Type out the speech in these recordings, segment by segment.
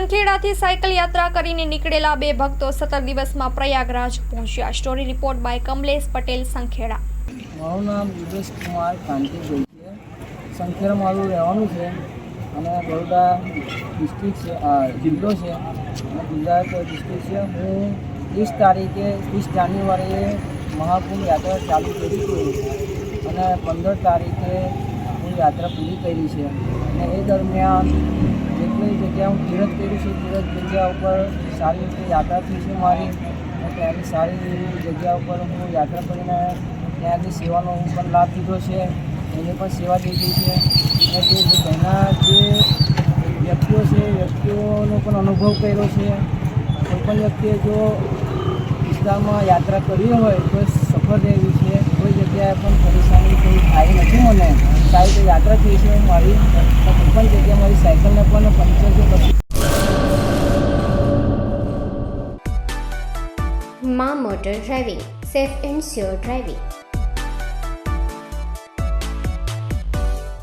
સંખેડાથી cycle યાત્રા કરીને નીકળેલા બે ભક્તો 17 દિવસમાં પ્રયાગરાજ પહોંચ્યા। Story report by Kamlesh Patel, Sankheda. મારું નામ યોગેશ કુમાર કાંતિભાઈ છે। સંખેડા મારું રહેવાનું છે અને બરોડા ડિસ્ટ્રિક્ટ છે, જિલ્લો છે અને ગુજરાત ડિસ્ટ્રિક્ટ છે। હું 30 જાન્યુઆરીએ મહાકુંભ યાત્રા ચાલુ કરી હતી અને 15 તારીખે હું યાત્રા પૂરી કરી છે અને એ દરમિયાન જેટલી જગ્યા હું તીરથ કરી છે, તીરથ જગ્યા ઉપર સારી રીતે યાત્રા થઈ છે મારી અને ત્યાંની સારી જગ્યા ઉપર હું યાત્રા કરીને ત્યાંની સેવાનો હું પણ લાભ લીધો છે, એની પણ સેવા લીધી છે અને જે ઘણા જે વ્યક્તિઓ છે વ્યક્તિઓનો પણ અનુભવ કર્યો છે। કોઈપણ વ્યક્તિએ જો વિસ્તારમાં યાત્રા કરી હોય તો સફળ રહેવી છે, કોઈ જગ્યાએ પણ પરેશાની કોઈ આવી નથી। મને સારી રીતે યાત્રા થઈ છે મારી, કોઈપણ જગ્યાએ મારી સાયકલને પણ પંચર કે કશું। માં motor driving, safe and sure driving.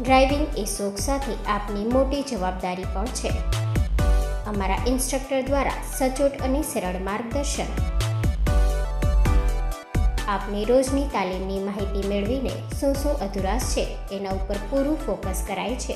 Driving એ શોખ સાથે આપની મોટી જવાબદારી પણ છે। અમારા ઇન્સ્ટ્રક્ટર દ્વારા સચોટ અને સરળ માર્ગદર્શન। આપની રોજની તાલીમની માહિતી મેળવીને શું અધુરાશ છે એના ઉપર પૂરું ફોકસ કરાય છે।